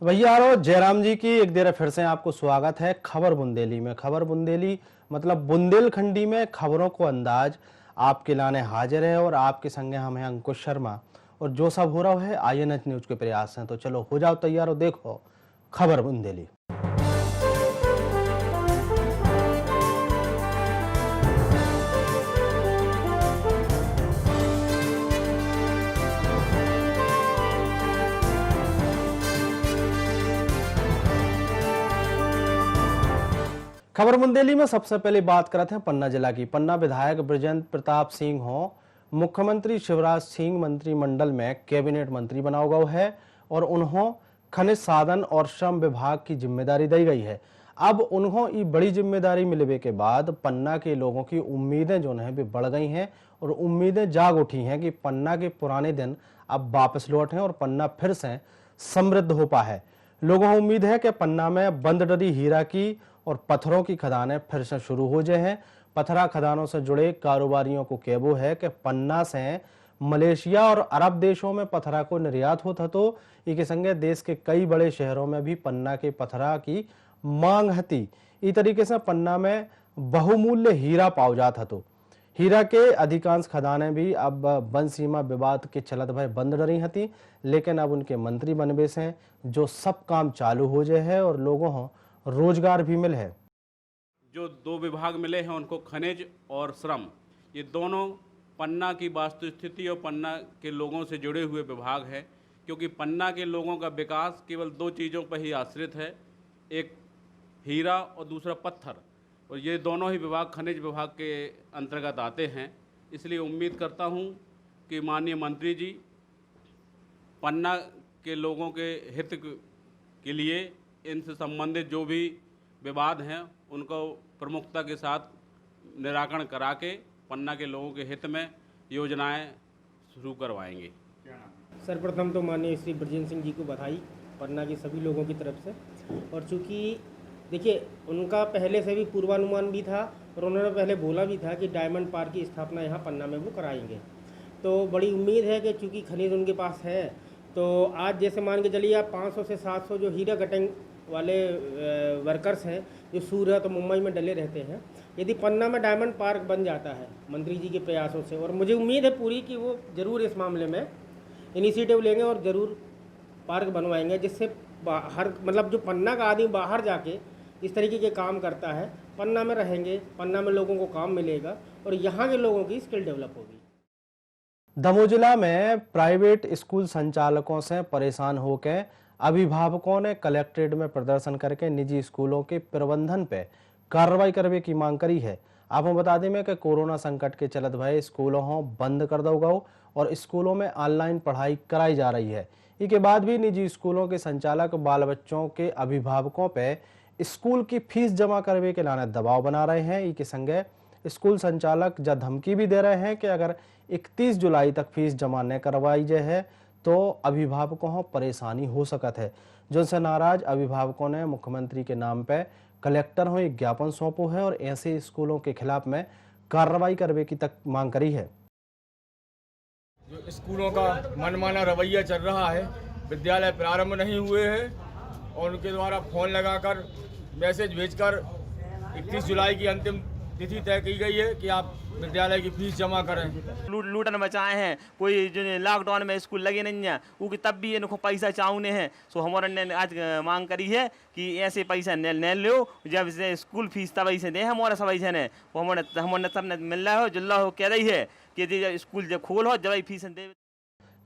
भैया जयराम जी की एक देर फिर से आपको स्वागत है खबर बुंदेली में। खबर बुंदेली मतलब बुंदेलखंडी में खबरों को अंदाज आपके लाने हाजिर है और आपके संगे हम हैं अंकुश शर्मा। और जो सब हो रहा है INH न्यूज के प्रयास हैं, तो चलो हो जाओ तैयार और देखो खबर बुंदेली। खबर बुंदेली में सबसे पहले बात करते हैं पन्ना जिला की। पन्ना विधायक बृजेंद्र प्रताप सिंह हो मुख्यमंत्री शिवराज सिंह मंत्रिमंडल में कैबिनेट मंत्री बना गया है और उन्हों खनिज साधन और श्रम विभाग की जिम्मेदारी दी गई है। अब उन्हों ये बड़ी जिम्मेदारी मिलने के बाद पन्ना के लोगों की उम्मीदें जो है भी बढ़ गई हैं और उम्मीदें जाग उठी हैं कि पन्ना के पुराने दिन अब वापस लौट हैं और पन्ना फिर से समृद्ध हो पाए। लोगों को उम्मीद है कि पन्ना में बंद डरी हीरा की और पत्थरों की खदानें फिर से शुरू हो जाए हैं। पथरा खदानों से जुड़े कारोबारियों को कहबो है कि पन्ना से मलेशिया और अरब देशों में पथरा को निर्यात होता तो इसके संगे देश के कई बड़े शहरों में भी पन्ना के पथरा की मांग हती। इस तरीके से पन्ना में बहुमूल्य हीरा पाओ जाता तो हीरा के अधिकांश खदानें भी अब वन सीमा विवाद के चलत भय बंद डरी हती, लेकिन अब उनके मंत्री बनबे से जो सब काम चालू हो जाए है और लोगों रोजगार भी मिले है। जो दो विभाग मिले हैं उनको खनिज और श्रम, ये दोनों पन्ना की वास्तुस्थिति और पन्ना के लोगों से जुड़े हुए विभाग है, क्योंकि पन्ना के लोगों का विकास केवल दो चीज़ों पर ही आश्रित है, एक हीरा और दूसरा पत्थर, और ये दोनों ही विभाग खनिज विभाग के अंतर्गत आते हैं। इसलिए उम्मीद करता हूँ कि माननीय मंत्री जी पन्ना के लोगों के हित के लिए इनसे संबंधित जो भी विवाद हैं उनको प्रमुखता के साथ निराकरण करा के पन्ना के लोगों के हित में योजनाएं शुरू करवाएंगे। सर्वप्रथम तो माननीय श्री बृजेंद्र सिंह जी को बधाई पन्ना के सभी लोगों की तरफ से। और चूँकि देखिए उनका पहले से भी पूर्वानुमान भी था और उन्होंने पहले बोला भी था कि डायमंड पार्क की स्थापना यहाँ पन्ना में वो कराएंगे, तो बड़ी उम्मीद है कि चूँकि खनिज उनके पास है तो आज जैसे मान के चलिए आप 500 से 700 जो हीरा कटिंग वाले वर्कर्स हैं जो सूरत और मुंबई में डले रहते हैं, यदि पन्ना में डायमंड पार्क बन जाता है मंत्री जी के प्रयासों से, और मुझे उम्मीद है पूरी कि वो ज़रूर इस मामले में इनिशिएटिव लेंगे और ज़रूर पार्क बनवाएंगे, जिससे हर मतलब जो पन्ना का आदमी बाहर जाके इस तरीके के काम करता है पन्ना में रहेंगे, पन्ना में लोगों को काम मिलेगा और यहाँ के लोगों की स्किल डेवलप होगी। दमोह जिला में प्राइवेट स्कूल संचालकों से परेशान होकर अभिभावकों ने कलेक्ट्रेट में प्रदर्शन करके निजी स्कूलों के प्रबंधन पे कार्रवाई करने की मांग करी है। आपको बता दें कि कोरोना संकट के चलत भय स्कूलों बंद कर दो गौ और स्कूलों में ऑनलाइन पढ़ाई कराई जा रही है। इसके बाद भी निजी स्कूलों के संचालक बाल बच्चों के अभिभावकों पे स्कूल की फीस जमा करने के लाने दबाव बना रहे हैं। इसके संगे स्कूल संचालक जब धमकी भी दे रहे हैं कि अगर 31 जुलाई तक फीस जमा न करवाई जाए है तो अभिभावकों को परेशानी हो सकत है। जिनसे नाराज अभिभावकों ने मुख्यमंत्री के नाम पे कलेक्टर को एक ज्ञापन सौंपो है और ऐसे स्कूलों के खिलाफ में कार्रवाई करने की तक मांग करी है। जो स्कूलों का मनमाना रवैया चल रहा है, विद्यालय प्रारंभ नहीं हुए हैं और उनके द्वारा फोन लगाकर मैसेज भेजकर 31 जुलाई की अंतिम तिथि तय की गई है कि आप विद्यालय की फीस जमा करें। लूटन बचाए हैं, कोई जो लॉकडाउन में स्कूल लगे नहीं है वो तब भी इनको पैसा चाहने हैं। सो हमारे ने आज मांग करी है कि ऐसे पैसा न लो, जब से स्कूल फीस तब से दे हमारे सब ऐसे ने हमारे सब ने मिल रहा हो जुल्ला हो कह रही है कि जब स्कूल जब खोल हो जब फीस दे।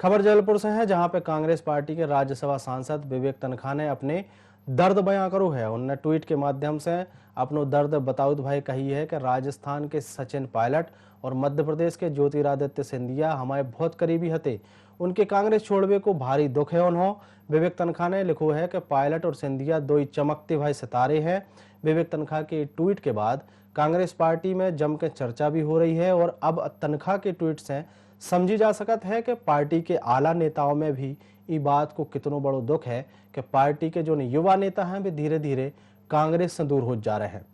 खबर जबलपुर से है, जहां पे कांग्रेस पार्टी के राज्यसभा सांसद विवेक तनखा ने अपने दर्द बयां करो है। उन्होंने ट्वीट के माध्यम से अपनो दर्द बताउत भाई कही है कि राजस्थान के सचिन पायलट और मध्य प्रदेश के ज्योतिरादित्य सिंधिया हमारे बहुत करीबी हते, उनके कांग्रेस छोड़वे को भारी दुख है। उन्होंने विवेक तनखा ने लिखो है कि पायलट और सिंधिया दो ही चमकते भाई सितारे हैं। विवेक तनखा के ट्वीट के बाद कांग्रेस पार्टी में जम के चर्चा भी हो रही है और अब तनखा के ट्वीट से समझी जा सकता है कि पार्टी के आला नेताओं में भी इस बात को कितनो बड़ो दुख है कि पार्टी के जो युवा नेता हैं वे धीरे धीरे कांग्रेस से दूर हो जा रहे हैं।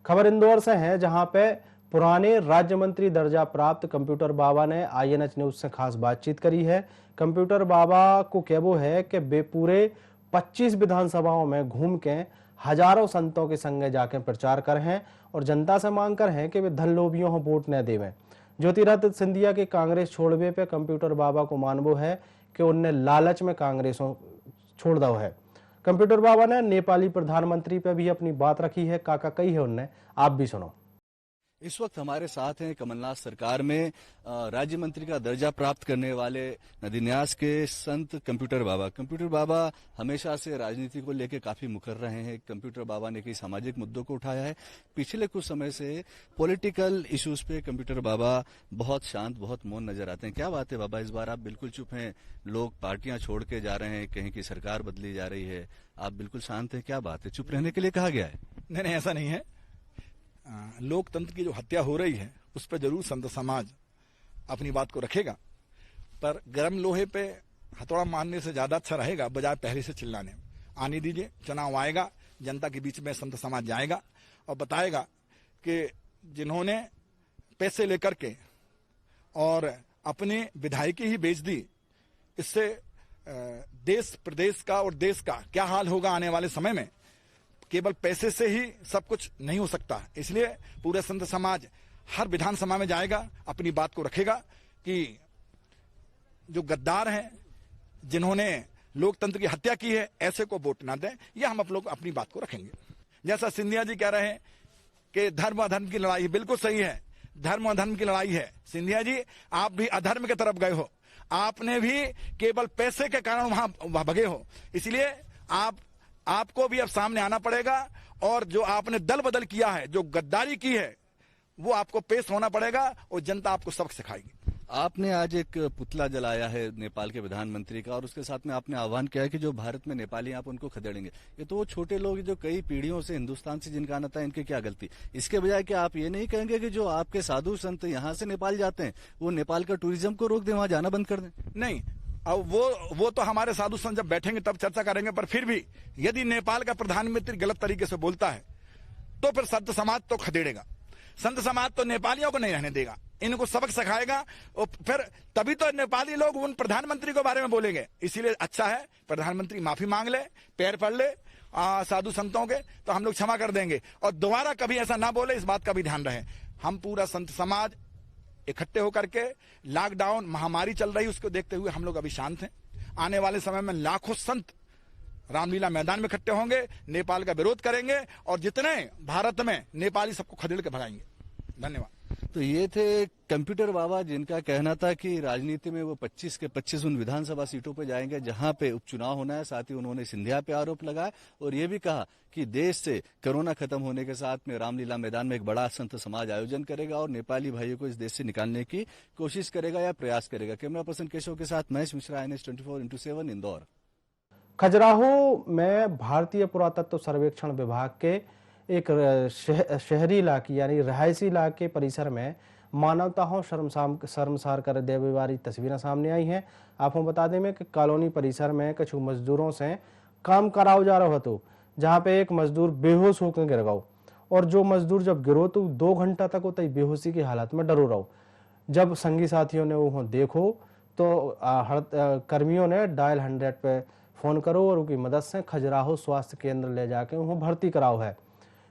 खबर इंदौर से है, जहां पे पुराने राज्य मंत्री दर्जा प्राप्त कंप्यूटर बाबा ने INH न्यूज से खास बातचीत करी है। कंप्यूटर बाबा को कहबो है कि वे पूरे 25 विधानसभाओं में घूम के हजारों संतों के संगे जाके प्रचार कर हैं और जनता से मांग कर हैं कि वे धन लोभियों को वोट न देवें। ज्योतिरादित्य सिंधिया के कांग्रेस छोड़वे पे कंप्यूटर बाबा को मानवो है कि उनने लालच में कांग्रेस छोड़ दो है। कंप्यूटर बाबा ने नेपाली प्रधानमंत्री पे भी अपनी बात रखी है, काका कही है उनने, आप भी सुनो। इस वक्त हमारे साथ हैं कमलनाथ सरकार में राज्य मंत्री का दर्जा प्राप्त करने वाले नदीन्यास के संत कंप्यूटर बाबा। कंप्यूटर बाबा हमेशा से राजनीति को लेकर काफी मुखर रहे हैं। कंप्यूटर बाबा ने कई सामाजिक मुद्दों को उठाया है। पिछले कुछ समय से पॉलिटिकल इश्यूज पे कंप्यूटर बाबा बहुत शांत, बहुत मौन नजर आते हैं। क्या बात है बाबा, इस बार आप बिल्कुल चुप हैं? लोग पार्टियां छोड़ के जा रहे हैं, कहीं की सरकार बदली जा रही है, आप बिल्कुल शांत हैं, क्या बात है? चुप रहने के लिए कहा गया है? नहीं, ऐसा नहीं है। लोकतंत्र की जो हत्या हो रही है उस पर जरूर संत समाज अपनी बात को रखेगा, पर गर्म लोहे पे हथौड़ा मारने से ज्यादा अच्छा रहेगा बजाय पहले से चिल्लाने। आने दीजिए, चुनाव आएगा, जनता के बीच में संत समाज जाएगा और बताएगा कि जिन्होंने पैसे लेकर के और अपने विधायकी ही बेच दी, इससे देश प्रदेश का और देश का क्या हाल होगा आने वाले समय में। केवल पैसे से ही सब कुछ नहीं हो सकता, इसलिए पूरे संत समाज हर विधानसभा में जाएगा, अपनी बात को रखेगा कि जो गद्दार हैं, जिन्होंने लोकतंत्र की हत्या की है, ऐसे को वोट ना दें। यह हम आप लोग अपनी बात को रखेंगे। जैसा सिंधिया जी कह रहे हैं कि धर्म अधर्म की लड़ाई, बिल्कुल सही है, धर्म अधर्म की लड़ाई है। सिंधिया जी, आप भी अधर्म की तरफ गए हो, आपने भी केवल पैसे के कारण वहां भगे हो, इसलिए आपको भी अब सामने आना पड़ेगा और जो आपने दल बदल किया है, जो गद्दारी की है, वो आपको पेश होना पड़ेगा और जनता आपको सबक सिखाएगी। आपने आज एक पुतला जलाया है नेपाल के प्रधानमंत्री का और उसके साथ में आपने आह्वान किया है कि जो भारत में नेपाली आप उनको खदेड़ेंगे। ये तो वो छोटे लोग जो कई पीढ़ियों से हिंदुस्तान से जिनका आना था, इनकी क्या गलती? इसके बजाय क्या आप ये नहीं कहेंगे कि जो आपके साधु संत यहाँ से नेपाल जाते हैं वो नेपाल का टूरिज्म को रोक दें, वहां जाना बंद कर दें? नहीं, अब वो तो हमारे साधु संत जब बैठेंगे तब चर्चा करेंगे, पर फिर भी यदि नेपाल का प्रधानमंत्री गलत तरीके से बोलता है तो फिर संत समाज तो खदेड़ेगा। संत समाज तो नेपालियों को नहीं रहने देगा, इनको सबक सिखाएगा और फिर तभी तो नेपाली लोग उन प्रधानमंत्री के बारे में बोलेंगे। इसीलिए अच्छा है प्रधानमंत्री माफी मांग ले, पैर पड़ ले साधु संतों के, तो हम लोग क्षमा कर देंगे और दोबारा कभी ऐसा ना बोले, इस बात का भी ध्यान रहे। हम पूरा संत समाज इकट्ठे होकर के, लॉकडाउन महामारी चल रही उसको देखते हुए हम लोग अभी शांत हैं। आने वाले समय में लाखों संत रामलीला मैदान में इकट्ठे होंगे, नेपाल का विरोध करेंगे और जितने भारत में नेपाली सबको खदेड़ के भगाएंगे। धन्यवाद। तो ये थे कंप्यूटर बाबा, जिनका कहना था कि राजनीति में वो 25 के 25 उन विधानसभा सीटों पे जाएंगे जहां पे उपचुनाव होना है। साथ ही उन्होंने सिंधिया पे आरोप लगाया और ये भी कहा कि देश से कोरोना खत्म होने के साथ में रामलीला मैदान में एक बड़ा संत समाज आयोजन करेगा और नेपाली भाइयों को इस देश से निकालने की कोशिश करेगा या प्रयास करेगा। कैमरा पर्सन केशव के साथ महेश मिश्रा, NH24x7 इंदौर। खजुराहो में भारतीय पुरातत्व सर्वेक्षण विभाग के एक शहरी इलाके यानी रहायशी इलाके परिसर में मानवताओं शर्मसार कर देने वाली तस्वीरें सामने आई हैं। आपको बता दें कि कॉलोनी परिसर में कुछ मजदूरों से काम कराओ जा रहा तो जहां पे एक मजदूर बेहोश होकर गिर गया और जो मजदूर जब गिरो तो 2 घंटा तक उतई बेहोशी की हालत में डरो रहो। जब संगी साथियों ने वो देखो तो कर्मियों ने डायल 100 पे फोन करो और उनकी मदद से खजुराहो स्वास्थ्य केंद्र ले जाके उन्हें भर्ती कराओ है।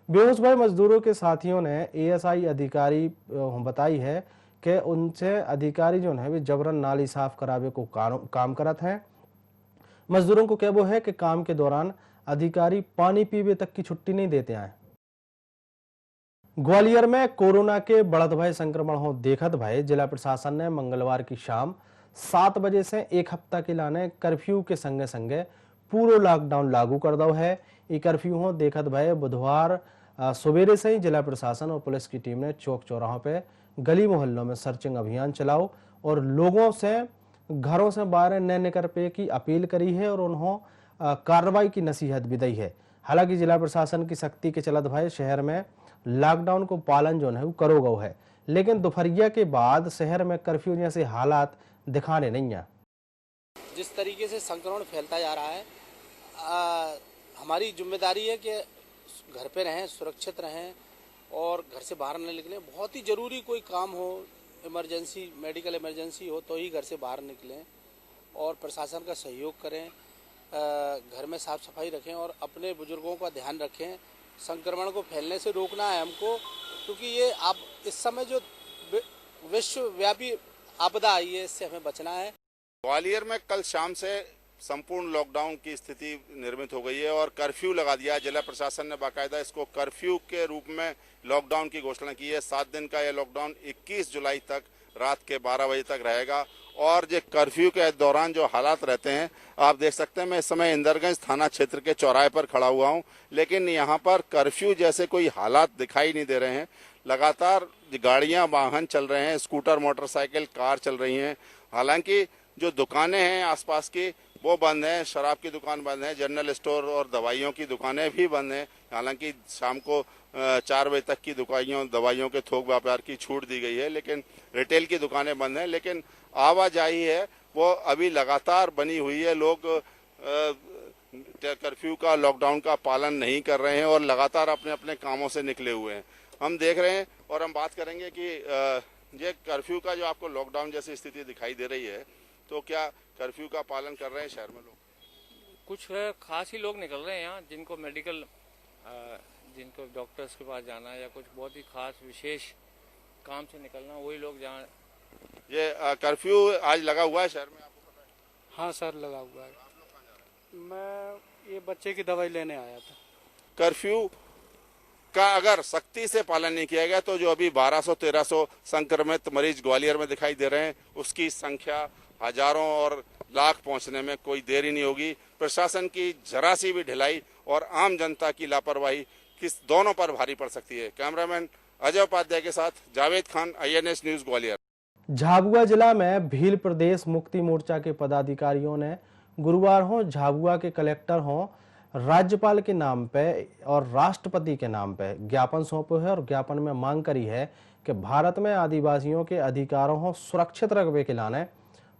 बेहोश भाई मजदूरों के साथियों ने ASI अधिकारी बताई है कि उनसे अधिकारी जो है वे जबरन नाली साफ करावे को काम करत हैं। मजदूरों को कहबो है कि काम के दौरान अधिकारी पानी पीवे तक की छुट्टी नहीं देते हैं। ग्वालियर में कोरोना के बढ़त भय संक्रमण हो देखत भय जिला प्रशासन ने मंगलवार की शाम 7 बजे से 1 हफ्ता के लाने कर्फ्यू के संगे संगे पूरा लॉकडाउन लागू कर दो है। ये कर्फ्यू हो देखत भय बुधवार सवेरे से ही जिला प्रशासन और पुलिस की टीम ने चौक चौराहों पे गली मोहल्लों में सर्चिंग अभियान चलाओ और लोगों से घरों से बाहर न निकल पे की अपील करी है और उन्होंने कार्रवाई की नसीहत भी दी है। हालांकि जिला प्रशासन की सख्ती के चलत भाई शहर में लॉकडाउन को पालन जो है वो करो गो है, लेकिन दोपहरिया के बाद शहर में कर्फ्यू जैसे हालात दिखाने नहीं है। जिस तरीके से संक्रमण फैलता जा रहा है, हमारी जिम्मेदारी है कि घर पे रहें, सुरक्षित रहें और घर से बाहर न निकलें। बहुत ही ज़रूरी कोई काम हो, इमरजेंसी, मेडिकल इमरजेंसी हो तो ही घर से बाहर निकलें और प्रशासन का सहयोग करें। घर में साफ सफाई रखें और अपने बुजुर्गों का ध्यान रखें। संक्रमण को फैलने से रोकना है हमको, क्योंकि ये आप इस समय जो विश्वव्यापी आपदा आई है, इससे हमें बचना है। ग्वालियर में कल शाम से संपूर्ण लॉकडाउन की स्थिति निर्मित हो गई है और कर्फ्यू लगा दिया। जिला प्रशासन ने बाकायदा इसको कर्फ्यू के रूप में लॉकडाउन की घोषणा की है। 7 दिन का यह लॉकडाउन 21 जुलाई तक रात के 12 बजे तक रहेगा। और ये कर्फ्यू के दौरान जो हालात रहते हैं, आप देख सकते हैं, मैं इस समय इंदरगंज थाना क्षेत्र के चौराहे पर खड़ा हुआ हूं, लेकिन यहाँ पर कर्फ्यू जैसे कोई हालात दिखाई नहीं दे रहे हैं। लगातार गाड़ियां वाहन चल रहे हैं, स्कूटर मोटरसाइकिल कार चल रही हैं। हालांकि जो दुकानें हैं आसपास की वो बंद हैं, शराब की दुकान बंद है, जनरल स्टोर और दवाइयों की दुकानें भी बंद हैं। हालांकि शाम को 4 बजे तक की दवाइयों के थोक व्यापार की छूट दी गई है, लेकिन रिटेल की दुकानें बंद हैं। लेकिन आवाजाही है वो अभी लगातार बनी हुई है। लोग कर्फ्यू का, लॉकडाउन का पालन नहीं कर रहे हैं और लगातार अपने अपने कामों से निकले हुए हैं। हम देख रहे हैं और हम बात करेंगे कि ये कर्फ्यू का जो आपको लॉकडाउन जैसी स्थिति दिखाई दे रही है, तो क्या कर्फ्यू का पालन कर रहे हैं शहर में लोग? कुछ खास ही लोग निकल रहे हैं यहाँ, जिनको मेडिकल, जिनको डॉक्टर्स के पास जाना है या कुछ बहुत ही खास विशेष काम से निकलना, वही लोग जहाँ। ये कर्फ्यू आज लगा हुआ है शहर में, आपको पता है? हाँ सर, लगा हुआ है। मैं ये बच्चे की दवाई लेने आया था। कर्फ्यू का अगर सख्ती से पालन नहीं किया गया तो जो अभी 1200-1300 संक्रमित मरीज ग्वालियर में दिखाई दे रहे हैं, उसकी संख्या हजारों और लाख पहुंचने में कोई देरी नहीं होगी। प्रशासन की जरा सी भी ढिलाई और आम जनता की लापरवाही किस दोनों पर भारी पड़ सकती है। कैमरामैन अजय उपाध्याय के साथ जावेद खान, INS न्यूज ग्वालियर। झाबुआ जिला में भील प्रदेश मुक्ति मोर्चा के पदाधिकारियों ने गुरुवार हो झाबुआ के कलेक्टर हो, राज्यपाल के नाम पे और राष्ट्रपति के नाम पे ज्ञापन सौंपे है और ज्ञापन में मांग करी है कि भारत में आदिवासियों के अधिकारों को सुरक्षित रखने के लाने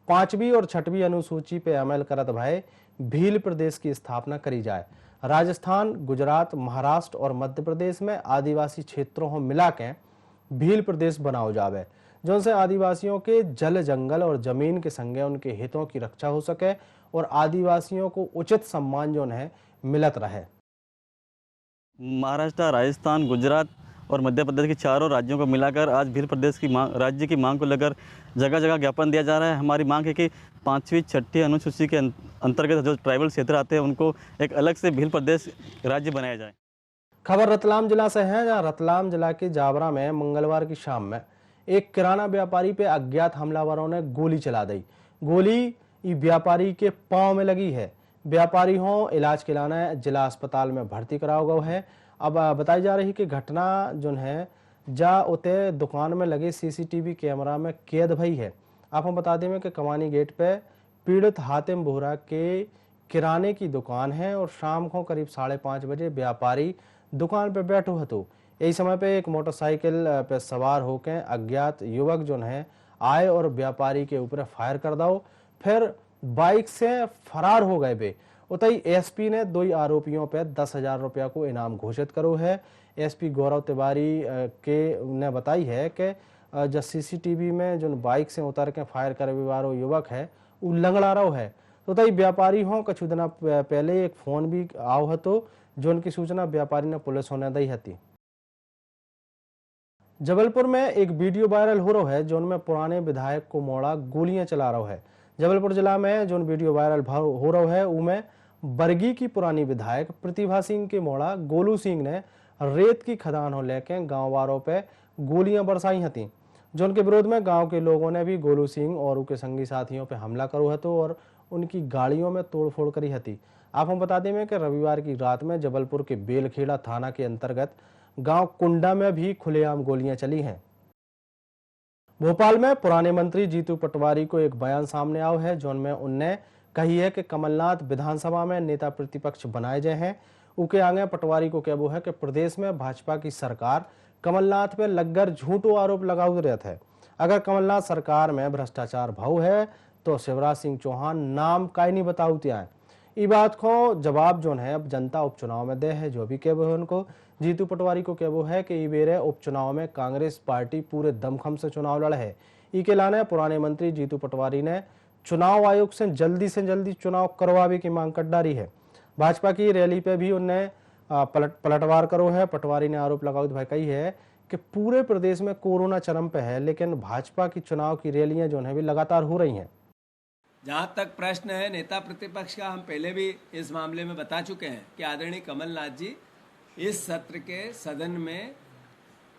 5वीं और 6वीं अनुसूची पे अमल करत भय भील प्रदेश की स्थापना करी जाए। राजस्थान, गुजरात, महाराष्ट्र और मध्य प्रदेश में आदिवासी क्षेत्रों को मिला के भील प्रदेश बनाओ जावे, जिनसे आदिवासियों के जल, जंगल और जमीन के संगे उनके हितों की रक्षा हो सके और आदिवासियों को उचित सम्मान जो है मिलत रहे। महाराष्ट्र, राजस्थान, गुजरात और मध्य प्रदेश के चारों राज्यों को मिलाकर आज भील प्रदेश की मांग, राज्य की मांग को लेकर जगह जगह ज्ञापन दिया जा रहा है। हमारी मांग है कि 5वीं 6वीं अनुसूची के अंतर्गत जो ट्राइबल क्षेत्र आते हैं उनको एक अलग से भील प्रदेश राज्य बनाया जाए। खबर रतलाम जिला से है, जहां रतलाम जिला के जावरा में मंगलवार की शाम में एक किराना व्यापारी पे अज्ञात हमलावरों ने गोली चला दी। गोली व्यापारी के पांव में लगी है। व्यापारी हो इलाज के लाने जिला अस्पताल में भर्ती कराया गया है। अब बताई जा रही कि घटना जो है जा उते दुकान में लगे CCTV कैमरा में कैद भई है। आपको बता दें कि कमानी गेट पे पीड़ित हातिम बोहरा के किराने की दुकान है और शाम को करीब 5:30 बजे व्यापारी दुकान पे बैठो हतो। यही समय पे एक मोटरसाइकिल पे सवार होकर अज्ञात युवक जो है आए और व्यापारी के ऊपर फायर कर दो, फिर बाइक से फरार हो गए बे। उतई SP ने 2 आरोपियों पे 10,000 रुपया को इनाम घोषित करो है। SP गौरव तिवारी के ने बताई है कि जब CCTV में जो बाइक से उतर के फायर करे वालो युवक है वो लंगड़ा रहो है। तो तई व्यापारी हो कुछ दिन पहले एक फोन भी आओ हतो, जो उनकी सूचना व्यापारी ने पुलिस होने दी हती। जबलपुर में एक वीडियो वायरल हो रहा है, जो उनमें पुराने विधायक को मोड़ा गोलियां चला रहा है। जबलपुर जिला में जो वीडियो वायरल हो रहा है उनमें बरगी की पुरानी विधायक प्रतिभा सिंह के मोड़ा गोलू सिंह ने रेत की खदान हो लेके गांव वालों पे गोलियां बरसाई हती, जो उनके विरोध में गांव के लोगों ने भी गोलू सिंह और उनके संगी साथियों पे हमला करो हतो और उनकी गाड़ियों में तोड़फोड़ करी हती। आपको बता दें कि रविवार की रात में जबलपुर के बेलखेड़ा थाना के अंतर्गत गांव कुंडा में भी खुलेआम गोलियां चली हैं। भोपाल में पुराने मंत्री जीतू पटवारी को एक बयान सामने आया है, जिनमें उनने कही है कि कमलनाथ विधानसभा में नेता प्रतिपक्ष बनाए गए हैं। उनके आगे पटवारी को कहबो है कि प्रदेश में भाजपा की सरकार कमलनाथ पे लगकर झूठो आरोप लगाते रहते हैं। अगर कमलनाथ सरकार में भ्रष्टाचार भाव है तो शिवराज सिंह चौहान नाम का ही नहीं बताते हैं। ये बात को जवाब जो है अब जनता उपचुनाव में दे है। जो भी कहबो है उनको जीतू पटवारी को कहबो है कि ये बेरे उपचुनाव में कांग्रेस पार्टी पूरे दमखम से चुनाव लड़े है। ई के लाने पुराने मंत्री जीतू पटवारी ने चुनाव आयोग से जल्दी चुनाव करवावे की मांग कर डाली है। भाजपा की रैली पे भी उन्हें पलटवार करो है। पटवारी ने आरोप लगाओ भाई कही है कि पूरे प्रदेश में कोरोना चरम पे है, लेकिन भाजपा की चुनाव की रैलियां जो है भी लगातार हो रही हैं। जहाँ तक प्रश्न है नेता प्रतिपक्ष का, हम पहले भी इस मामले में बता चुके हैं कि आदरणीय कमलनाथ जी इस सत्र के सदन में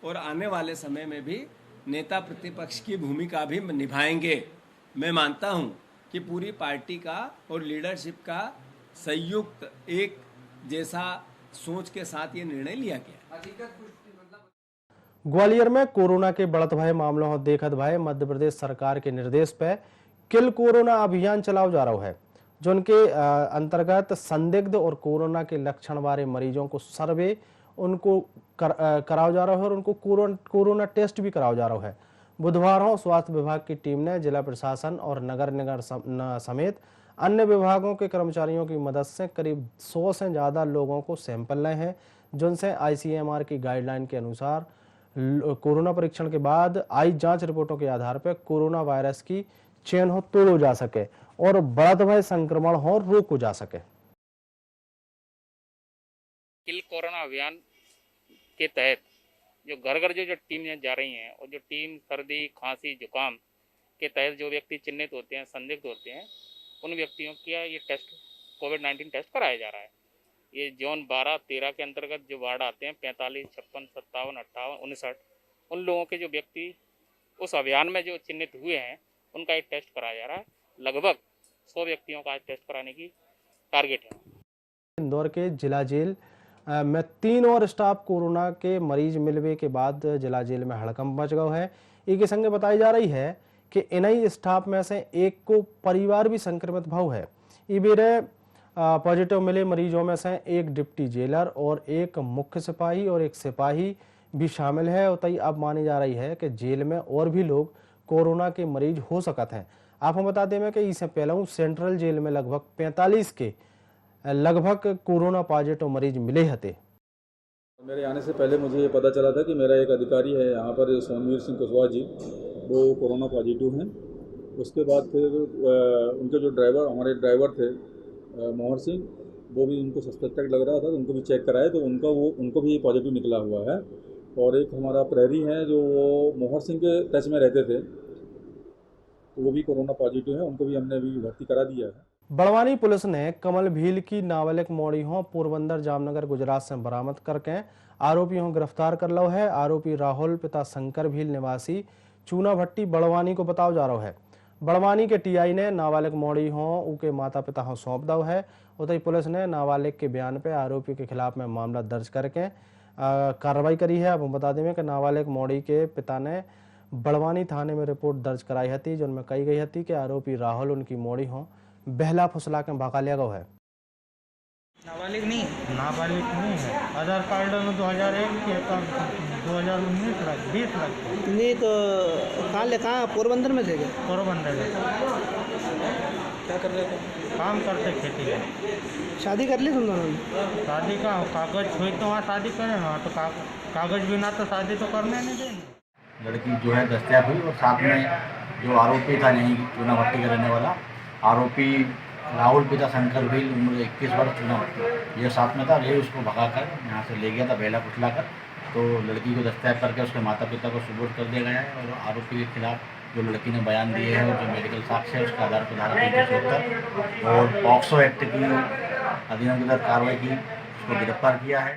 और आने वाले समय में भी नेता प्रतिपक्ष की भूमिका भी निभाएंगे। मैं मानता हूं कि पूरी पार्टी का और लीडरशिप का संयुक्त एक जैसा सोच के साथ ये निर्णय लिया गया। ग्वालियर में कोरोना के बढ़त भये मामलों को देखत भये मध्य प्रदेश सरकार के निर्देश पे किल कोरोना अभियान चलाओ जा रहा है, जो उनके अंतर्गत संदिग्ध और कोरोना के लक्षण वाले मरीजों को सर्वे उनको कराया जा रहा है और उनको कोरोना टेस्ट भी कराया जा रहा है। बुधवार को स्वास्थ्य विभाग की टीम ने जिला प्रशासन और नगर निगम समेत अन्य विभागों के कर्मचारियों की मदद से करीब 100 से ज्यादा लोगों को सैंपल लिए हैं, जिनसे ICMR की गाइडलाइन के अनुसार कोरोना परीक्षण के बाद आई जांच रिपोर्टों के आधार पर कोरोना वायरस की चेन हो तोड़ो जा सके और बढ़त भय संक्रमण हो रोको जा सके। किल कोरोना अभियान के तहत जो घर घर जो टीम जा रही हैं और जो टीम सर्दी खांसी जुकाम के तहत जो व्यक्ति चिन्हित होते हैं, संदिग्ध होते हैं, उन व्यक्तियों का ये टेस्ट कोविड-19 टेस्ट कराया जा रहा है। ये जोन 12-13 के अंतर्गत जो वार्ड आते हैं 45, 56, 57, 58, 59, उन लोगों के जो व्यक्ति उस अभियान में जो चिन्हित हुए हैं उनका एक टेस्ट कराया जा रहा है। लगभग 100 व्यक्तियों का टेस्ट कराने की टारगेट है। इंदौर के जिला जेल में 3 और स्टाफ कोरोना के मरीज मिलने के बाद जिला जेल में हड़कंप मच गया है। एक संग बताई जा रही है कि इन्हीं स्टाफ में से एक को परिवार भी संक्रमित भाव है। इबेरे पॉजिटिव मिले मरीजों में से एक डिप्टी जेलर और एक मुख्य सिपाही और एक सिपाही भी शामिल है। और अब मानी जा रही है कि जेल में और भी लोग कोरोना के मरीज हो सकते हैं। आपको बता दें कि इससे पहले सेंट्रल जेल में लगभग 45 के लगभग कोरोना पॉजिटिव मरीज मिले थे। मेरे आने से पहले मुझे ये पता चला था कि मेरा एक अधिकारी है यहाँ पर सोमवीर सिंह कुशवाहा जी, वो कोरोना पॉजिटिव हैं। उसके बाद फिर उनके जो ड्राइवर हमारे ड्राइवर थे मोहर सिंह, वो भी उनको सस्पेक्टेड लग रहा था, तो उनको भी चेक कराए तो उनको भी पॉजिटिव निकला हुआ है। और एक हमारा प्रहरी है जो वो मोहर सिंह के टच में रहते थे, तो वो भी कोरोना पॉजिटिव है, उनको भी हमने भी भर्ती करा दिया है। बड़वानी पुलिस ने कमल भील की नाबालिग मोड़ियों पोरबंदर जामनगर गुजरात से बरामद करके आरोपियों गिरफ्तार कर लो है। आरोपी राहुल पिता शंकर भील निवासी चूना भट्टी बड़वानी को बताओ जा रहा है। बड़वानी के TI ने नाबालिग मोड़ी हों उनके माता पिता हों सौंप दो है। उतई पुलिस ने नाबालिग के बयान पे आरोपी के खिलाफ में मामला दर्ज करके कार्रवाई करी है। अब हम बता दें कि नाबालिग मोड़ी के पिता ने बड़वानी थाने में रिपोर्ट दर्ज कराई थी, जिनमें कही गई थी कि आरोपी राहुल उनकी मोड़ी हों बहला फुसला के भागा लिया गया है। नाबालिग नहीं है। आधार कार्ड 2001 के 2019 20 नहीं तो कहाँ पोरबंदर में थे क्या? पोरबंदर में क्या कर रहे थे? काम करते खेती में। शादी कर ली तुम दोनों ने? शादी का कागज हुई तो वहाँ शादी करें, वहाँ तो कागज बिना तो शादी तो करने नहीं देंगे। लड़की जो है दस्तयाब हुई और साथ में जो आरोपी था यहीं चूना भट्टी का रहने वाला आरोपी राहुल पिता शंकर भील उम्र 21 वर्ष चूना भट्टी, ये साथ में था। ये उसको भगाकर यहाँ से ले गया था बहला फुसला कर, तो लड़की को दस्तयाब करके उसके माता पिता को सुपुर्द कर दिया गया है। और आरोपी के खिलाफ जो लड़की ने बयान दिए हैं और जो मेडिकल साक्ष्य है उसके आधार पर धारा 370 और पॉक्सो एक्ट की अधिनियम के तहत कार्रवाई की, उसको गिरफ्तार किया है।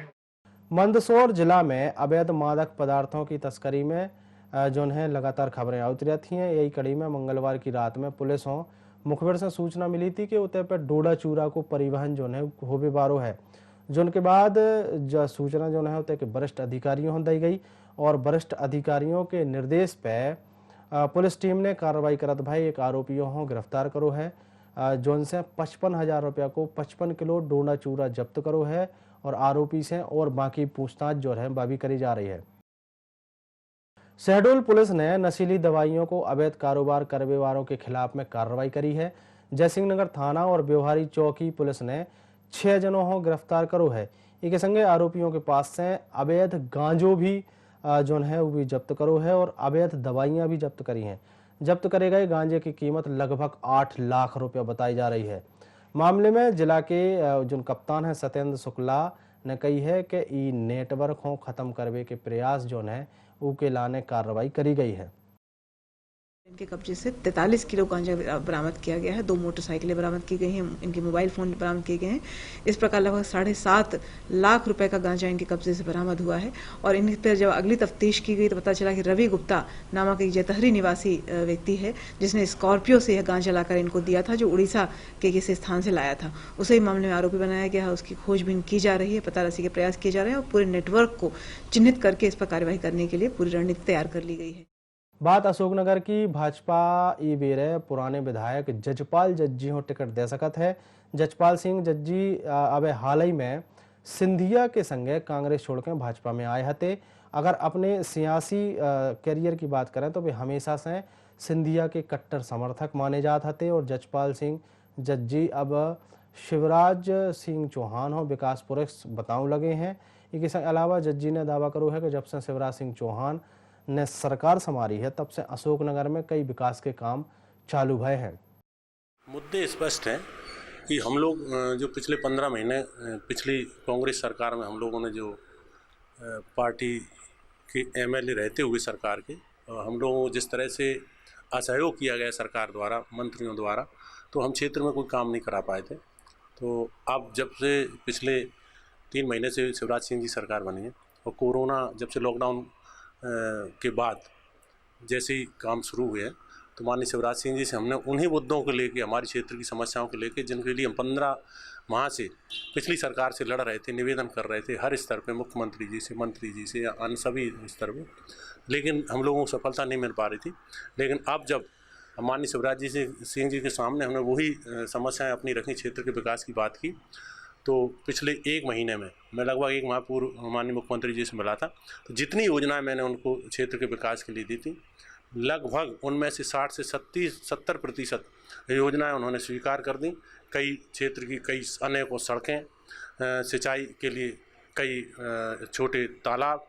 मंदसौर जिला में अवैध मादक पदार्थों की तस्करी में जो है लगातार खबरें आती रहती हैं। यही कड़ी में मंगलवार की रात में पुलिस मुखबिर से सूचना मिली थी कि उतर पर डोडा चूरा को परिवहन जो है होबे बारो है। जो उनके बाद जो सूचना जो है उतर के वरिष्ठ अधिकारियों दी गई और वरिष्ठ अधिकारियों के निर्देश पे पुलिस टीम ने कार्रवाई करत भाई एक आरोपियों को गिरफ्तार करो है। जो उनसे 55,000 रुपया को 55 किलो डोडा चूरा जब्त करो है और आरोपी से और बाकी पूछताछ जो है वह भी करी जा रही है। शहडोल पुलिस ने नशीली दवाइयों को अवैध कारोबार करने वालों के खिलाफ में कार्रवाई करी है। जयसिंह नगर थाना और व्यवहारी चौकी पुलिस ने 6 जनों को गिरफ्तार करो है। इसके संगे आरोपियों के पास से अवैध गांजो भी जो है वो भी जब्त करो है और अवैध दवाइयां भी जब्त करी हैं। जब्त करे गए गांजे की कीमत लगभग 8 लाख रुपया बताई जा रही है। मामले में जिला के जो कप्तान है सत्येंद्र शुक्ला ने कही है कि ई नेटवर्क को खत्म करने के प्रयास जो है उके लाने कार्रवाई करी गई है। इनके कब्जे से 43 किलो गांजा बरामद किया गया है। 2 मोटरसाइकिलें बरामद की गई हैं, इनके मोबाइल फ़ोन बरामद किए गए हैं। इस प्रकार लगभग 7.5 लाख रुपए का गांजा इनके कब्जे से बरामद हुआ है। और इन पर जब अगली तफ्तीश की गई तो पता चला कि रवि गुप्ता नामक एक जतहरी निवासी व्यक्ति है, जिसने स्कॉर्पियो से यह गांजा लाकर इनको दिया था, जो उड़ीसा के किसी स्थान से लाया था। उसे मामले में आरोपी बनाया गया है। उसकी खोजबीन की जा रही है, पता रसी के प्रयास किए जा रहे हैं और पूरे नेटवर्क को चिन्हित करके इस पर कार्यवाही करने के लिए पूरी रणनीति तैयार कर ली गई है। बात अशोकनगर की भाजपा ई बेरे पुराने विधायक जजपाल जज्जी हो टिकट दे सकत है। जजपाल सिंह जज्जी अब हाल ही में सिंधिया के संगे कांग्रेस छोड़कर भाजपा में आए हते। अगर अपने सियासी करियर की बात करें तो वे हमेशा से सिंधिया के कट्टर समर्थक माने जाते हते और जजपाल सिंह जज्जी अब शिवराज सिंह चौहान हो विकास पुरुष बताऊं लगे हैं। इसके अलावा जज्जी ने दावा करो है कि जब से शिवराज सिंह चौहान ने सरकार संभाली है तब से अशोकनगर में कई विकास के काम चालू भए हैं। मुद्दे स्पष्ट हैं कि हम लोग जो पिछले 15 महीने पिछली कांग्रेस सरकार में हम लोगों ने जो पार्टी के एमएलए रहते हुए सरकार के हम लोगों को जिस तरह से असहयोग किया गया सरकार द्वारा मंत्रियों द्वारा, तो हम क्षेत्र में कोई काम नहीं करा पाए थे। तो अब जब से पिछले 3 महीने से शिवराज सिंह जी सरकार बनी है और कोरोना जब से लॉकडाउन के बाद जैसे ही काम शुरू हुए हैं तो माननीय शिवराज सिंह जी से हमने उन्हीं मुद्दों को लेके हमारे क्षेत्र की समस्याओं को लेके जिनके लिए हम 15 माह से पिछली सरकार से लड़ रहे थे, निवेदन कर रहे थे हर स्तर पे, मुख्यमंत्री जी से, मंत्री जी से या अन्य सभी स्तर पे, लेकिन हम लोगों को सफलता नहीं मिल पा रही थी। लेकिन अब जब माननीय शिवराज जी सिंह जी के सामने हमने वही समस्याएँ अपनी रखी, क्षेत्र के विकास की बात की, तो पिछले 1 महीने में मैं लगभग 1 माह पूर्व माननीय मुख्यमंत्री जी से मिला था, तो जितनी योजनाएं मैंने उनको क्षेत्र के विकास के लिए दी थी लगभग उनमें से 60 से 70% योजनाएं उन्होंने स्वीकार कर दी। कई क्षेत्र की कई अनेकों सड़कें, सिंचाई के लिए कई छोटे तालाब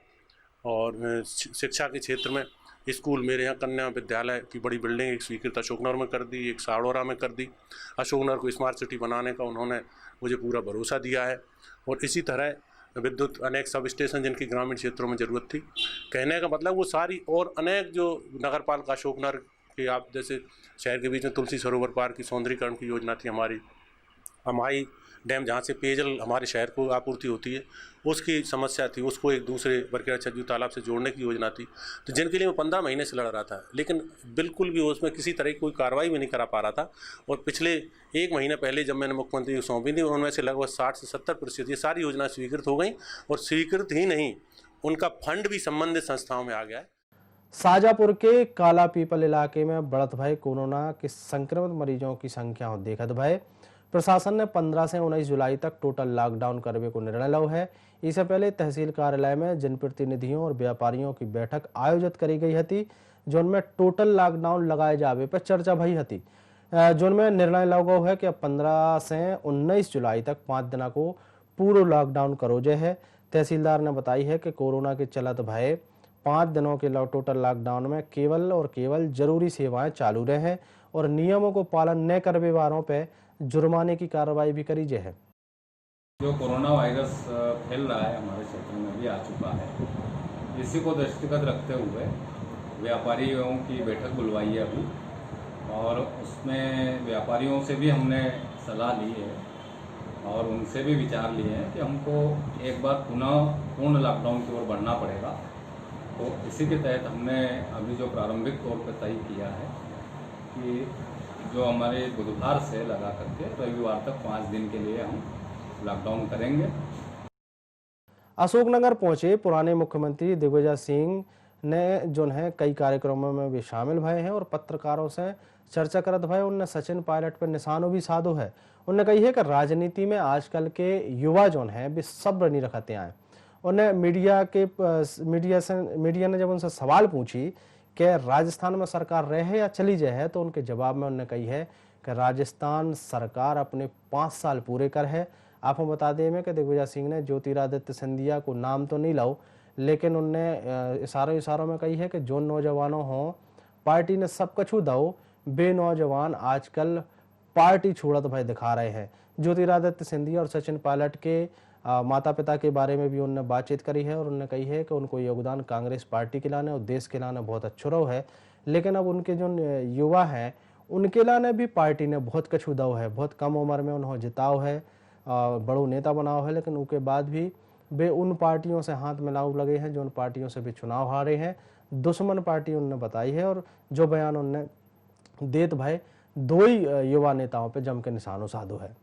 और शिक्षा के क्षेत्र में स्कूल, मेरे यहाँ कन्या विद्यालय की बड़ी बिल्डिंग एक स्वीकृत अशोकनगर में कर दी, एक साड़ोरा में कर दी। अशोकनगर को स्मार्ट सिटी बनाने का उन्होंने मुझे पूरा भरोसा दिया है। और इसी तरह विद्युत अनेक सब स्टेशन जिनकी ग्रामीण क्षेत्रों में ज़रूरत थी, कहने का मतलब वो सारी और अनेक जो नगर पालिका अशोकनगर के आप जैसे शहर के बीच में तुलसी सरोवर पार्क की सौंदर्यीकरण की योजना थी, हमारी हमारी डैम जहाँ से पेयजल हमारे शहर को आपूर्ति होती है उसकी समस्या थी, उसको एक दूसरे बरकेरा छज्जू तालाब से जोड़ने की योजना थी, तो जिनके लिए मैं 15 महीने से लड़ रहा था, लेकिन बिल्कुल भी उसमें किसी तरह की कोई कार्रवाई भी नहीं करा पा रहा था। और पिछले 1 महीने पहले जब मैंने मुख्यमंत्री को सौंपी थी उनमें से लगभग 60 से 70% ये सारी योजनाएं स्वीकृत हो गई और स्वीकृत ही नहीं, उनका फंड भी संबंधित संस्थाओं में आ गया है। शाजापुर के काला पीपल इलाके में बढ़त भय कोरोना के संक्रमित मरीजों की संख्या देखत भय प्रशासन ने 15 से 19 जुलाई तक टोटल लॉकडाउन करने को निर्णय लो है। इससे पहले तहसील कार्यालय में जनप्रतिनिधियों और व्यापारियों की बैठक आयोजित करी गई थी, जिनमें टोटल लॉकडाउन लगाए जावे पर चर्चा भई थी, जिनमें निर्णय लगो है कि 15 से 19 जुलाई तक 5 दिन को पूरा लॉकडाउन करो जे है। तहसीलदार ने बताई है कि कोरोना के चलत भय 5 दिनों के टोटल लॉकडाउन में केवल और केवल जरूरी सेवाएं चालू रहे और नियमों को पालन न करने वालों पर जुर्माने की कार्रवाई भी करी है। जो कोरोना वायरस फैल रहा है हमारे क्षेत्र में भी आ चुका है, इसी को दृष्टिगत रखते हुए व्यापारियों की बैठक बुलवाई है अभी, और उसमें व्यापारियों से भी हमने सलाह ली है और उनसे भी विचार लिए हैं कि हमको एक बार पुनः पूर्ण लॉकडाउन की ओर बढ़ना पड़ेगा। तो इसी के तहत हमने अभी जो प्रारंभिक तौर पर तय किया है कि जो हमारे बुधवार से लगा करके रविवार तक 5 दिन के लिए हम लॉकडाउन करेंगे। अशोकनगर पहुंचे पुराने मुख्यमंत्री दिग्विजय सिंह ने जो है कई कार्यक्रमों में भी शामिल भए हैं और पत्रकारों से चर्चा करत भए। उनने सचिन पायलट पर निशानों भी साधो है। उनने कही है कि राजनीति में आजकल के युवा जो है वे सब्र नहीं रखते आए। उन्हें मीडिया ने जब उनसे सवाल पूछी कि राजस्थान में सरकार रहे या चली जाए, तो उनके जवाब में उन्होंने कही है कि राजस्थान सरकार अपने 5 साल पूरे कर है। आपको बता दें में कि दिग्विजय सिंह ने ज्योतिरादित्य सिंधिया को नाम तो नहीं लाओ, लेकिन उनने इशारों में कही है कि जो नौजवानों हों पार्टी ने सब कछु दो, बे नौजवान आजकल पार्टी छोड़त भाई दिखा रहे हैं। ज्योतिरादित्य सिंधिया और सचिन पायलट के माता पिता के बारे में भी उन्होंने बातचीत करी है और उन्होंने कही है कि उनको योगदान कांग्रेस पार्टी के लाने और देश के लाने बहुत अच्छो रहो है, लेकिन अब उनके जो युवा हैं उनके लाने भी पार्टी ने बहुत कछु दो है। बहुत कम उम्र में उन्होंने जिताओ है, बड़ो नेता बनाओ है, लेकिन उसके बाद भी वे उन पार्टियों से हाथ मिलाऊ लगे हैं जो उन पार्टियों से भी चुनाव हारे हैं। दुश्मन पार्टी उन्होंने बताई है और जो बयान उन्होंने देत भाई दो ही युवा नेताओं पे जम के निशानो साधो है।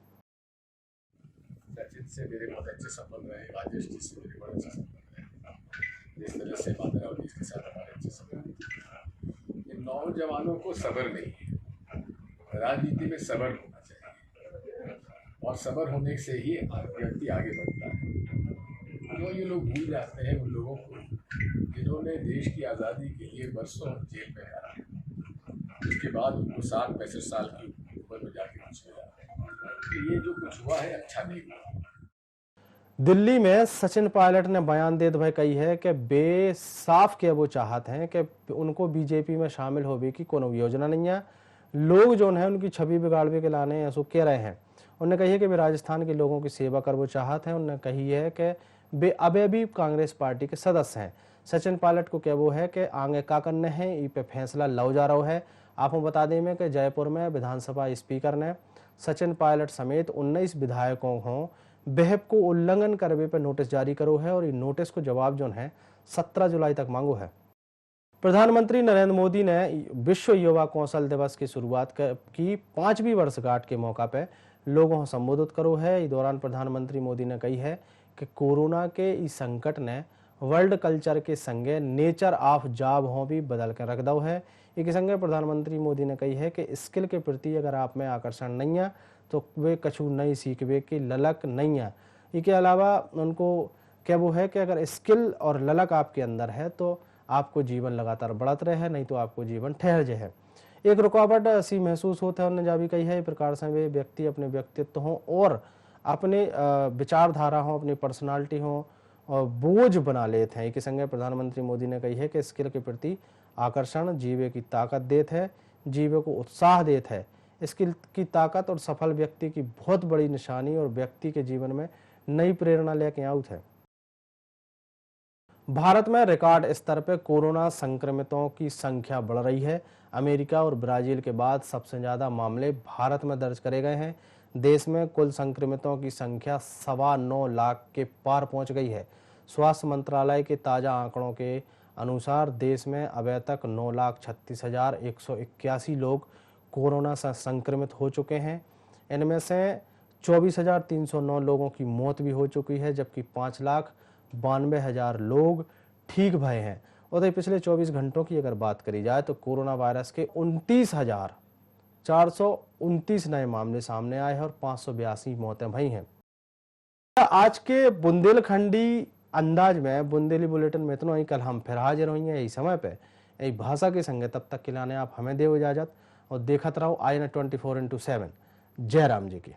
सचिन से मेरे बहुत अच्छे संबंध रहे, राजेश जी से मेरे बड़े अच्छे संबंध रहे, जिस तरह से माधवराव जी के साथ हमारे अच्छे संबंध। इन नौजवानों को सब्र नहीं है, राजनीति में सब्र होना चाहिए और सब्र होने से ही व्यक्ति आगे बढ़ता है। जो ये लोग भूल जाते हैं उन लोगों को जिन्होंने देश की आज़ादी के लिए बरसों जेल में रहा, उसके बाद उनको 60-65 साल की उम्र में जाके कुछ मिला। तो ये जो कुछ हुआ है अच्छा नहीं हुआ। दिल्ली में सचिन पायलट ने बयान देते भाई कही है कि बे साफ के वो चाहते हैं कि उनको बीजेपी में शामिल होने की कोनो योजना नहीं है। लोग जो है उनकी छवि बिगाड़वे के लाने ऐसो कह रहे हैं। उन्होंने कही है कि वे राजस्थान के लोगों की सेवा कर वो चाहते हैं। उन्होंने कही है कि वे अबे भी कांग्रेस पार्टी के सदस्य हैं। सचिन पायलट को क्या वो है कि आगे का करने हैं ई पे फैसला लो जा रहा है। आपको बता दें में कि जयपुर में विधानसभा स्पीकर ने सचिन पायलट समेत 19 विधायकों को बेहब को उल्लंघन करवे पर नोटिस जारी करो है और ये नोटिस को जवाब जो है 17 जुलाई तक मांगो है। प्रधानमंत्री नरेंद्र मोदी ने विश्व युवा कौशल दिवस की शुरुआत की 5वीं वर्षगांठ के मौका पर लोगों को संबोधित करो है। इस दौरान प्रधानमंत्री मोदी ने कही है कि कोरोना के इस संकट ने वर्ल्ड कल्चर के संगे नेचर ऑफ जॉब हो भी बदल कर रख दो है। एक संगे प्रधानमंत्री मोदी ने कही है कि स्किल के प्रति अगर आप में आकर्षण नहीं है तो वे कछु नई सीखवे की ललक नहीं है। इसके अलावा उनको क्या वो है कि अगर स्किल और ललक आपके अंदर है तो आपको जीवन लगातार बढ़त रहे, नहीं तो आपको जीवन ठहर जाए। एक रुकावट ऐसी महसूस होता है, उन्होंने जब भी कही है, इस प्रकार से वे व्यक्ति अपने व्यक्तित्व हों और अपने विचारधारा हों, अपनी पर्सनालिटी हों और बोझ बना लेते हैं। एक संगे प्रधानमंत्री मोदी ने कही है कि स्किल के प्रति आकर्षण जीवे की ताकत देते है, जीवे को उत्साह देते है। स्किल की ताकत और सफल व्यक्ति की बहुत बड़ी निशानी और व्यक्ति के जीवन में नई प्रेरणा लेके आउत है। भारत में रिकॉर्ड स्तर पर कोरोना संक्रमितों की संख्या बढ़ रही है। अमेरिका और ब्राजील के बाद सबसे ज्यादा मामले भारत में दर्ज करे गए हैं। देश में कुल संक्रमितों की संख्या 9.25 लाख के पार पहुंच गई है। स्वास्थ्य मंत्रालय के ताजा आंकड़ों के अनुसार देश में अब तक 9,36,181 लोग कोरोना से संक्रमित हो चुके हैं। इनमें से 24,309 लोगों की मौत भी हो चुकी है, जबकि 5,92,000 लोग ठीक भये हैं। और पिछले 24 घंटों की अगर बात करी जाए तो कोरोना वायरस के 29,429 नए मामले सामने आए हैं और 582 मौतें भई हैं। आज के बुंदेलखंडी अंदाज में बुंदेली बुलेटिन में इतना ही। कल हम फिर हाजिर होंगे यही समय पे यही भाषा के संगे। तब तक के लाने आप हमें दे इजाजत और देखत रहो INA 24/7। जय राम जी की।